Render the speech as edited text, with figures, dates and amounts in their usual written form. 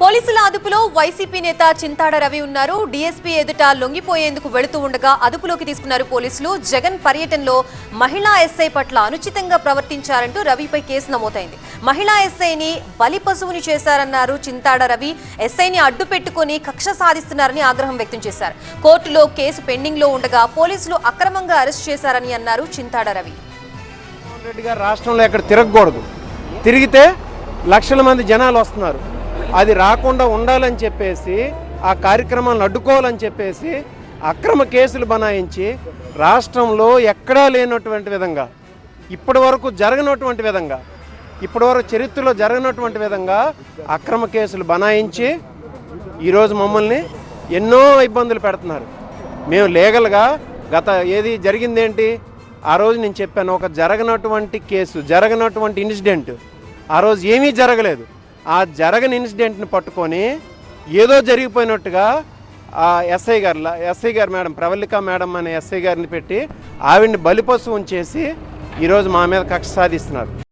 పోలీసుల అదుపులో వైసీపీ నేత చింతాడ రవి ఉన్నారు. డీఎస్పీ ఎదుట లొంగిపోయేందుకు వెళుతూ ఉండగా అదుపులోకి తీసుకున్నారు పోలీసులు. జగన్ పర్యటనలో మహిళా ఎస్ఐ పట్ల అనుచితంగా ప్రవర్తించారంటూ రవిపై కేసు నమోదైంది. మహిళా ఎస్ఐని బలి పశువుని చేశారన్నారు చింతాడ రవి. ఎస్ఐని అడ్డు పెట్టుకుని కక్ష సాధిస్తున్నారని ఆగ్రహం వ్యక్తం చేశారు. కోర్టులో కేసు పెండింగ్ లో ఉండగా పోలీసులు అక్రమంగా అరెస్ట్ చేశారని అన్నారు చింతాడ రవి. రాష్ట్రంలో ఎక్కడ తిరగకూడదు, తిరిగితే లక్షల మంది జనాలు వస్తున్నారు. అది రాకుండా ఉండాలని చెప్పేసి ఆ కార్యక్రమాలను అడ్డుకోవాలని చెప్పేసి అక్రమ కేసులు బనాయించి రాష్ట్రంలో ఎక్కడా లేనటువంటి విధంగా, ఇప్పటి వరకు జరగనటువంటి విధంగా, ఇప్పటివరకు చరిత్రలో జరగనటువంటి విధంగా అక్రమ కేసులు బనాయించి ఈరోజు మమ్మల్ని ఎన్నో ఇబ్బందులు పెడుతున్నారు. మేము లీగల్గా ఏది జరిగిందేంటి, ఆ రోజు నేను చెప్పాను, ఒక జరగనటువంటి కేసు, జరగనటువంటి ఇన్సిడెంట్, ఆ రోజు ఏమీ జరగలేదు. ఆ జరగని ఇన్సిడెంట్ని పట్టుకొని ఏదో జరిగిపోయినట్టుగా ఆ ఎస్ఐ గారు మేడం, ప్రవళిక మేడం అనే ఎస్ఐ గారిని పెట్టి ఆవిడ్ని బలిపశువుని చేసి ఈరోజు మా మీద కక్ష సాధిస్తున్నారు.